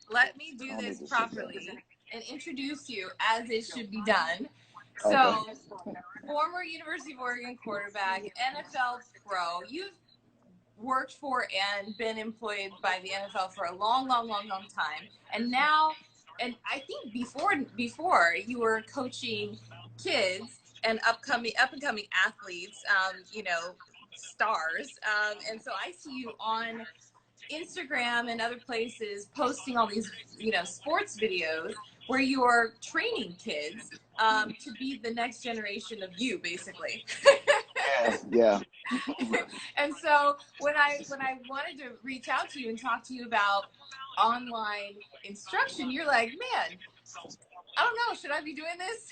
let me do I don't this need to sit down. properly and introduce you as it should be done. Okay. So, former University of Oregon quarterback, NFL pro. You've worked for and been employed by the NFL for a long, long, long, long time. And now, and I think before you were coaching kids and up and coming athletes, stars. And so I see you on Instagram and other places posting all these, sports videos where you're training kids to be the next generation of you, basically. Yeah. And so when I wanted to reach out to you and talk to you about online instruction, you're like, man, I don't know, should I be doing this?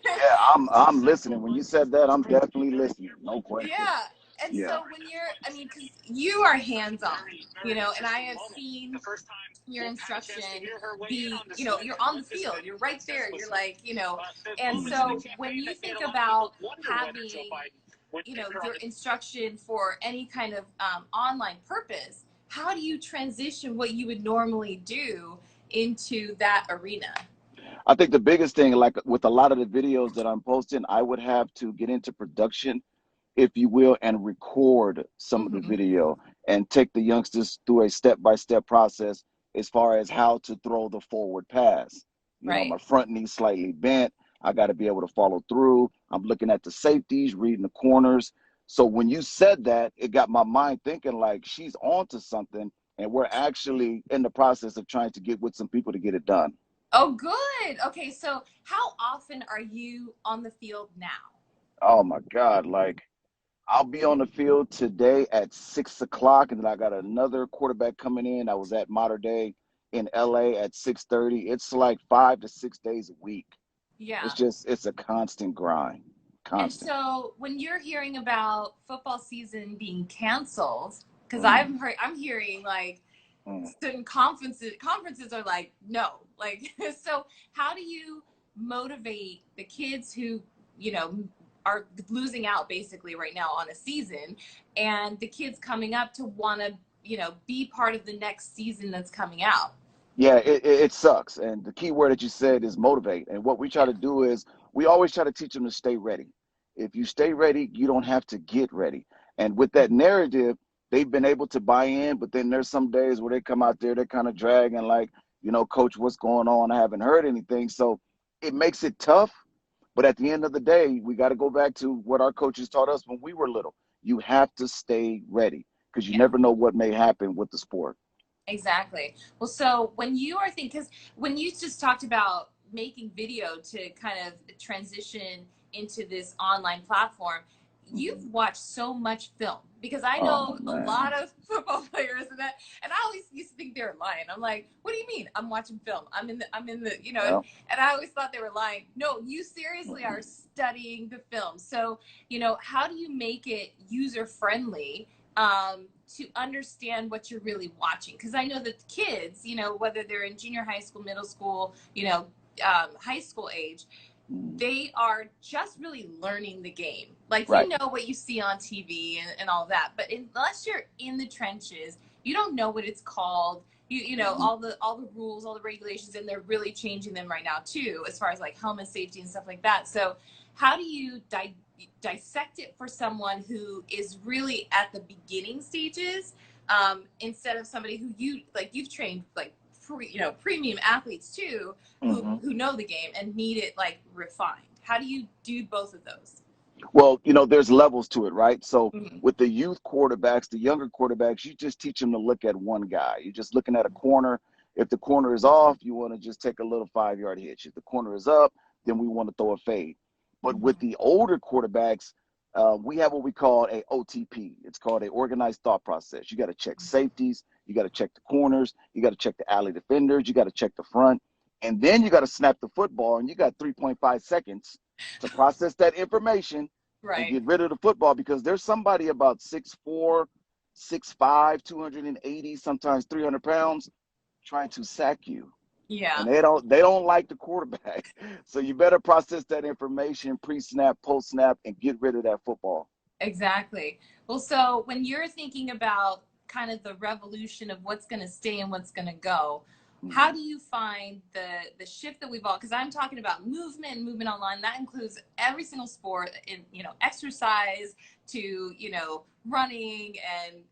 Yeah, I'm listening. When you said that, I'm definitely listening. No question. Yeah. And Yeah. so because you are hands-on, and I have seen your instruction be, you're on the field, you're right there, you're like, and so when you think about having, your instruction for any kind of online purpose, how do you transition what you would normally do into that arena? I think the biggest thing, like with a lot of the videos that I'm posting, I would have to get into production, if you will, and record some of the Mm-hmm. video and take the youngsters through a step-by-step process as far as how to throw the forward pass. Right. My front knee slightly bent. I got to be able to follow through. I'm looking at the safeties, reading the corners. So when you said that, it got my mind thinking like she's onto something, and we're actually in the process of trying to get with some people to get it done. Oh, good. Okay, so how often are you on the field now? Oh my God. Like, I'll be on the field today at 6 o'clock, and then I got another quarterback coming in. I was at Mater Day in LA at 6:30. It's like 5 to 6 days a week. Yeah. It's a constant grind. And Constant. so when you're hearing about football season being canceled, because Mm, I'm hearing like mm. certain conferences are like, no, like, so how do you motivate the kids who, are losing out basically right now on a season, and the kids coming up to want to, be part of the next season that's coming out? Yeah, it sucks. And the key word that you said is motivate. And what we try Yeah. to do is we always try to teach them to stay ready. If you stay ready, you don't have to get ready. And with that narrative, they've been able to buy in, but then there's some days where they come out there, they're kind of dragging like, coach, what's going on? I haven't heard anything. So it makes it tough. But at the end of the day, we got to go back to what our coaches taught us when we were little. You have to stay ready because you Yeah. never know what may happen with the sport. Exactly. Well, so when you are thinking, because when you just talked about making video to kind of transition into this online platform, you've Mhm. watched so much film, because I Oh know a lot man. of football players and I always used to think they were lying. I'm like, what do you mean? I'm watching film. I'm in the, Yeah. and I always thought they were lying. No, you seriously are studying the film. So, how do you make it user friendly? To understand what you're really watching, because I know that the kids, whether they're in junior high school, middle school, high school age, Mhm. they are just really learning the game. Like, Right. what you see on TV and all that, but unless you're in the trenches, you don't know what it's called. Mhm. All the rules, all the regulations, and they're really changing them right now too, as far as like helmet safety and stuff like that. So how do you dissect it for someone who is really at the beginning stages, instead of somebody who you've trained like premium athletes too, Mhm. who know the game and need it like refined? How do you do both of those? Well, there's levels to it, right? So Mm-hmm. with the youth quarterbacks, the younger quarterbacks, you just teach them to look at one guy. You're just looking at a corner. If the corner is off, you want to just take a little 5 yard hitch. If the corner is up, then we want to throw a fade. But with the older quarterbacks, we have what we call a OTP. It's called a organized thought process. You got to check safeties. You got to check the corners. You got to check the alley defenders. You got to check the front. And then you got to snap the football, and you got 3.5 seconds to process that information and Right. get rid of the football, because there's somebody about 6'4", 6'5", 280, sometimes 300 pounds trying to sack you. Yeah. And they don't like the quarterback. So you better process that information pre-snap, post-snap, and get rid of that football. Exactly. Well, so when you're thinking about kind of the revolution of what's going to stay and what's going to go, how do you find the shift that we've all, because I'm talking about movement and movement online, that includes every single sport, in exercise to running and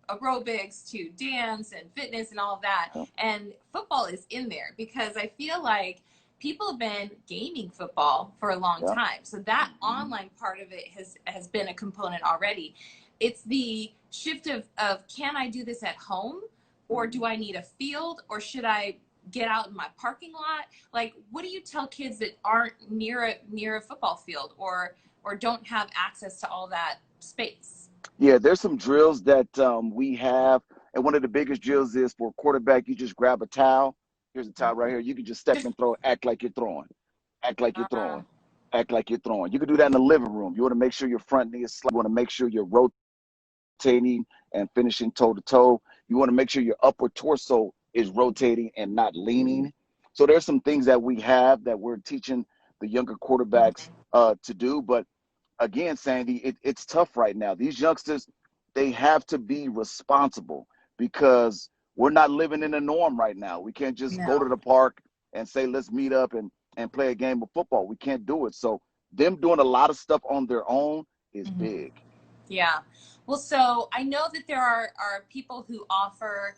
aerobics to dance and fitness and all of that, and football is in there because I feel like people have been gaming football for a long time, so that online part of it has been a component already. It's the shift of can I do this at home, or do I need a field, or should I get out in my parking lot? Like, what do you tell kids that aren't near a football field or don't have access to all that space? Yeah, there's some drills that we have, and one of the biggest drills is for a quarterback. You just grab a towel. Here's a towel right here. You can just step and throw. Act like you're throwing. Act like you're throwing. Act like you're throwing. You can do that in the living room. You want to make sure your front knee is slight. You want to make sure you're rotating and finishing toe to toe. You want to make sure your upper torso is rotating and not leaning. So there's some things that we have that we're teaching the younger quarterbacks to do. But again, Sandy, it's tough right now. These youngsters, they have to be responsible because we're not living in the norm right now. We can't just go to the park and say, let's meet up and play a game of football. We can't do it. So them doing a lot of stuff on their own is big. Yeah. Well, so I know that there are people who offer,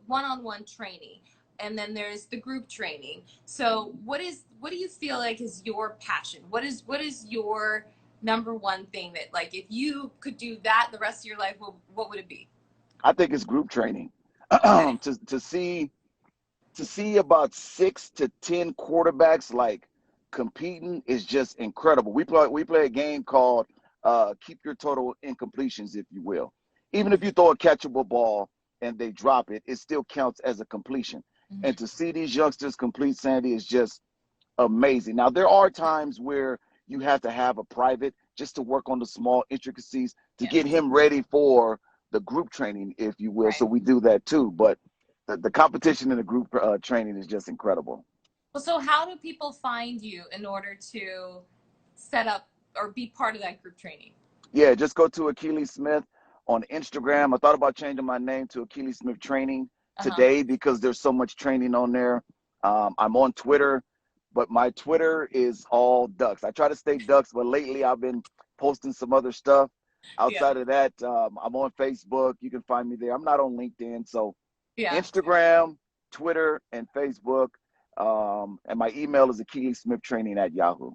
one-on-one training, and then there's the group training. So what do you feel like is your passion? What is your number one thing that, like, if you could do that the rest of your life, what would it be? I think it's group training. Okay. to see about 6 to 10 quarterbacks like competing is just incredible. We play a game called keep your total incompletions, if you will. Even if you throw a catchable ball and they drop it, it still counts as a completion. And to see these youngsters complete, Sandy, is just amazing. Now, there are times where you have to have a private just to work on the small intricacies to get him ready for the group training, if you will. So we do that too. But the competition in the group training is just incredible. Well, so how do people find you in order to set up or be part of that group training? Yeah, just go to Akilis Smith on Instagram. I thought about changing my name to Akilis Smith Training today because there's so much training on there. I'm on Twitter, but my Twitter is all ducks. I try to stay ducks, but lately I've been posting some other stuff. Outside of that, I'm on Facebook. You can find me there. I'm not on LinkedIn. So Instagram, Twitter, and Facebook. And my email is akilissmithtraining@yahoo.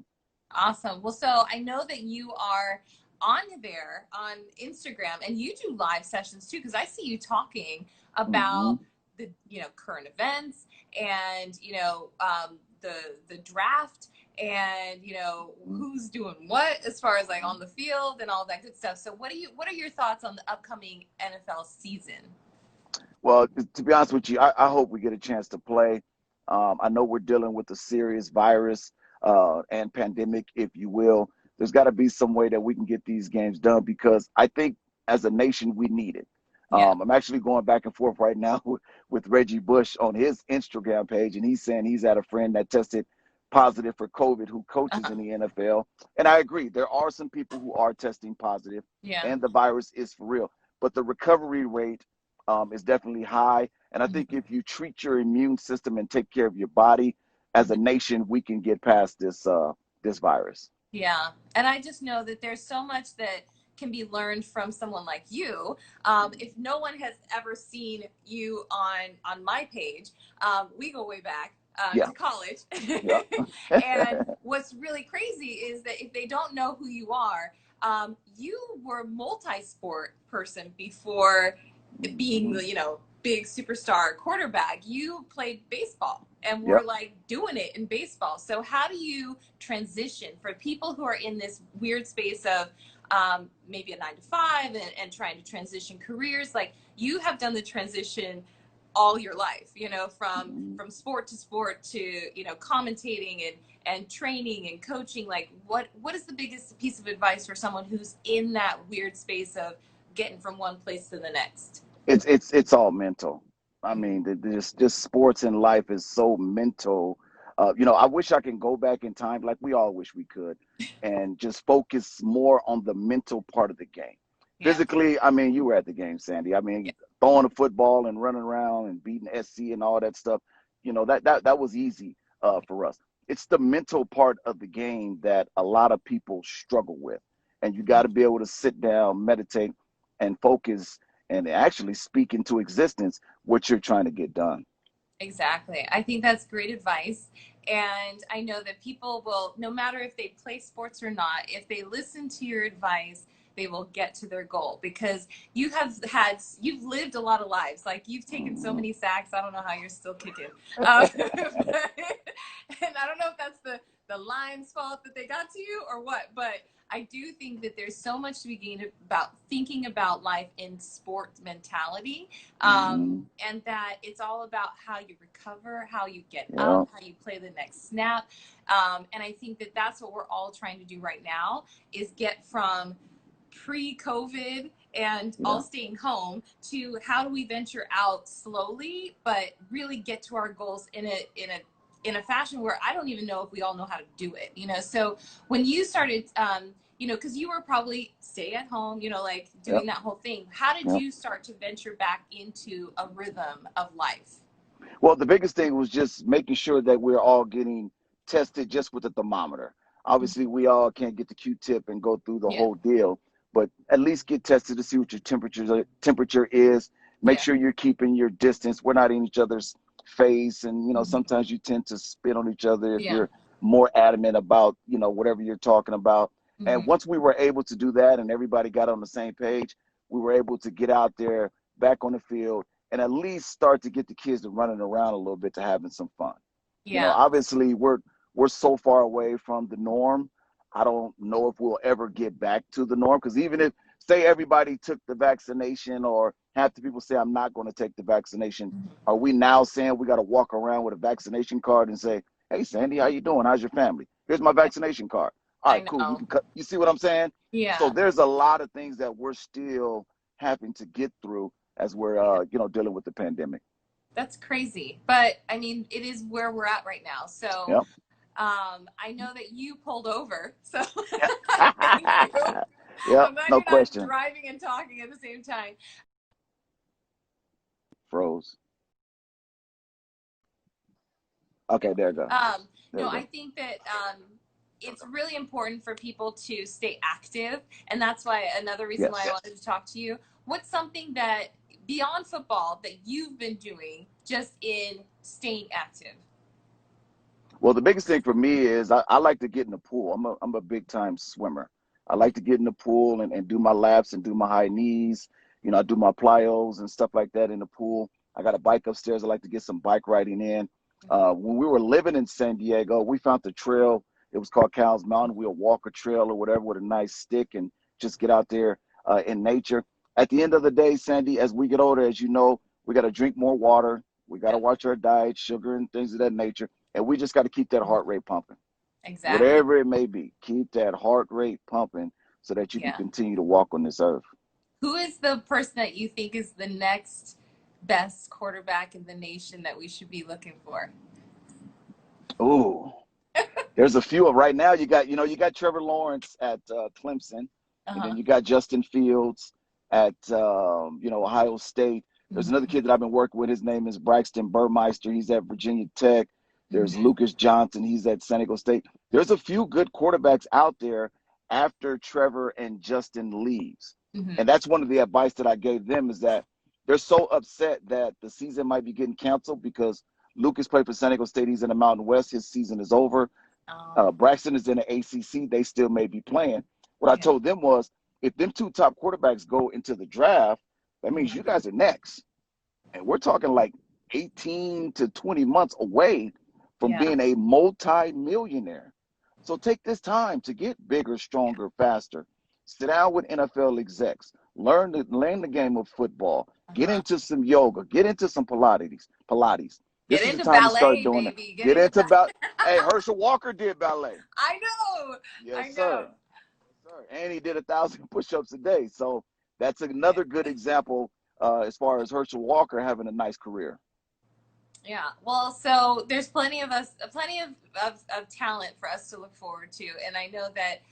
Awesome. Well, so I know that you are on there on Instagram, and you do live sessions too, because I see you talking about the current events and the draft and who's doing what as far as like on the field and all that good stuff. So what are your thoughts on the upcoming NFL season? Well, to be honest with you, I hope we get a chance to play. I know we're dealing with a serious virus and pandemic, if you will. There's got to be some way that we can get these games done because I think as a nation, we need it. I'm actually going back and forth right now with Reggie Bush on his Instagram page, and he's saying he's had a friend that tested positive for COVID who coaches in the NFL. And I agree, there are some people who are testing positive, and the virus is for real. But the recovery rate is definitely high. And I think if you treat your immune system and take care of your body, as a nation, we can get past this virus. Yeah. And I just know that there's so much that can be learned from someone like you. If no one has ever seen you on my page, we go way back to college. And what's really crazy is that if they don't know who you are, you were a multi-sport person before being the big superstar quarterback. You played baseball and were like doing it in baseball. So how do you transition for people who are in this weird space of maybe a 9-to-5 and trying to transition careers? Like, you have done the transition all your life, from sport to sport to commentating and training and coaching. Like, what is the biggest piece of advice for someone who's in that weird space of getting from one place to the next? It's all mental. I mean, just sports in life is so mental. I wish I can go back in time, like we all wish we could, and just focus more on the mental part of the game. Yeah. Physically, I mean, you were at the game, Sandy. I Yeah. mean, throwing a football and running around and beating SC and all that stuff, that was easy for us. It's the mental part of the game that a lot of people struggle with. And you got to be able to sit down, meditate, and focus and actually speak into existence what you're trying to get done. Exactly. I think that's great advice. And I know that people will, no matter if they play sports or not, if they listen to your advice, they will get to their goal because you've lived a lot of lives. Like you've taken so Mhm. many sacks. I don't know how you're still kicking. And I don't know if that's the line's fault that they got to you or what, but I do think that there's so much to be gained about thinking about life in sports mentality, Mhm. and that it's all about how you recover, how you get Yeah. up, how you play the next snap. And I think that that's what we're all trying to do right now is get from pre-COVID and all Yeah. staying home to how do we venture out slowly, but really get to our goals in a fashion where I don't even know if we all know how to do it, So when you started, because you were probably stay at home, like Yeah. doing that whole thing. How did Yeah. you start to venture back into a rhythm of life? Well, the biggest thing was just making sure that we're all getting tested just with the thermometer. Obviously, we all can't get the Q-tip and go through the Yeah, whole deal, but at least get tested to see what your temperature is. Make yeah, sure you're keeping your distance. We're not in each other's face, and mm-hmm. sometimes you tend to spit on each other if Yeah, you're more adamant about whatever you're talking about. And mm-hmm. once we were able to do that, and everybody got on the same page, we were able to get out there back on the field and at least start to get the kids to running around a little bit to having some fun. Yeah, Obviously we're so far away from the norm. I don't know if we'll ever get back to the norm because even if say everybody took the vaccination or half the people say I'm not going to take the vaccination, are we now saying we got to walk around with a vaccination card and say, "Hey Sandy, how you doing? How's your family? Here's my vaccination card." All I right, cool. You know. can cut. You see what I'm saying? So Yeah. there's a lot of things that we're still having to get through as we're dealing with the pandemic. That's crazy. But I mean, it is where we're at right now. So Yep. I know that you pulled over. So thank you. Yep. Yep. I'm glad No you're not question. driving and talking at the same time. Froze. Okay, there you go. There No, you I go. think that it's really important for people to stay active. And that's why another reason why I Yes. wanted to talk to you. What's something that beyond football that you've been doing just in staying active? Well, the biggest thing for me is I like to get in the pool. I'm a big time swimmer. I like to get in the pool and do my laps and do my high knees. I do my plyos and stuff like that in the pool. I got a bike upstairs. I like to get some bike riding in. When we were living in San Diego, we found the trail. It was called Cows Mountain. We'll walk a trail or whatever with a nice stick and just get out there in nature. At the end of the day, Sandy, as we get older, as you know, we got to drink more water. We got to Yep, watch our diet, sugar, and things of that nature. And we just got to keep that heart rate pumping, exactly. whatever it may be. Keep that heart rate pumping so that you can Yeah. continue to walk on this earth. Who is the person that you think is the next best quarterback in the nation that we should be looking for? Ooh, there's a few right now. You got Trevor Lawrence at Clemson, and Uh-huh. then you got Justin Fields at Ohio State. There's another Mm-hmm. kid that I've been working with. His name is Braxton Burmeister. He's at Virginia Tech. There's Mm-hmm. Lucas Johnson. He's at San Diego State. There's a few good quarterbacks out there after Trevor and Justin leaves. Mm-hmm. And that's one of the advice that I gave them is that they're so upset that the season might be getting canceled because Lucas played for San Diego State. He's in the Mountain West. His season is over. Braxton is in the ACC. They still may be playing. What I Yeah. told them was, if them two top quarterbacks go into the draft, that means Mm-hmm. you guys are next. And we're talking like 18 to 20 months away from Yeah. being a multi-millionaire. So take this time to get bigger, Yeah. stronger, faster. Sit down with NFL execs. Learn the game of football. Get Uh-huh. into some yoga. Get into some Pilates. Pilates. Get This is the into time to start ballet, doing that. baby. Get Get into into ballet. about. Hey, Herschel Walker did ballet. I know. I Yes, know. sir. Yes, sir. And he did 1,000 push-ups a day. So that's Yeah. another good example as far as Herschel Walker having a nice career. Yeah. Well, so there's plenty of us, plenty of talent for us to look forward to. And I know that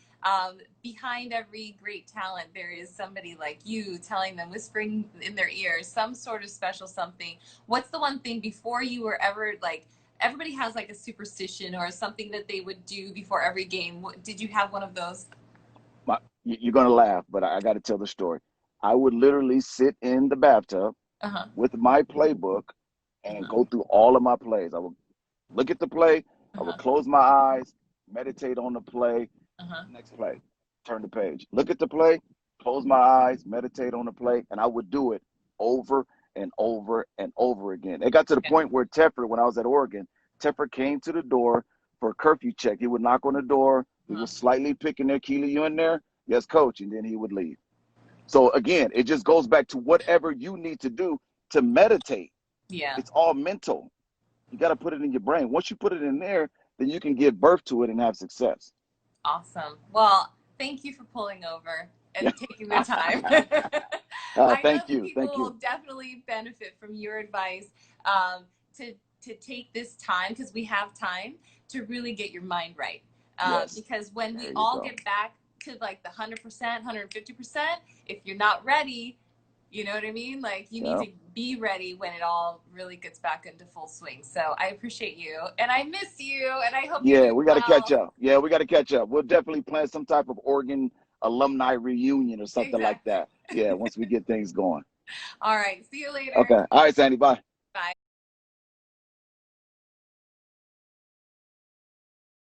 Behind every great talent, there is somebody like you telling them, whispering in their ears, some sort of special something. What's the one thing before you were ever like, everybody has like a superstition or something that they would do before every game. Did you have one of those? You're going to laugh, but I got to tell the story. I would literally sit in the bathtub Uh-huh. with my playbook and Uh-huh. go through all of my plays. I would look at the play, I would Uh-huh. close my eyes, meditate on the play, Uh-huh. next play, turn the page. Look at the play, close my eyes, meditate on the play, and I would do it over and over and over again. It got to the Yeah. point where Teffer, when I was at Oregon, Teffer came to the door for a curfew check. He would knock on the door. He Uh-huh. was slightly picking there, Akili, you in there? Yes, coach. And then he would leave. So again, it just goes back to whatever you need to do to meditate. Yeah. It's all mental. You got to put it in your brain. Once you put it in there, then you can give birth to it and have success. Awesome. Well, thank you for pulling over Yeah. and taking the time. I know Thank that you. people Thank will you. definitely benefit from your advice, to take this time, because we have time to really get your mind right. Yes. Because when we There you all go. get back to like the 100%, 150%, if you're not ready, you know what I mean? Like you need Yeah. to be ready when it all really gets back into full swing. So I appreciate you, and I miss you, and I hope you're Yeah, doing we got to catch well. up. Yeah, we got to catch up. We'll definitely plan some type of Oregon alumni reunion or something like Exactly. that. Yeah, once we get things going. All right. See you later. Okay. All right, Sandy. Bye. Bye.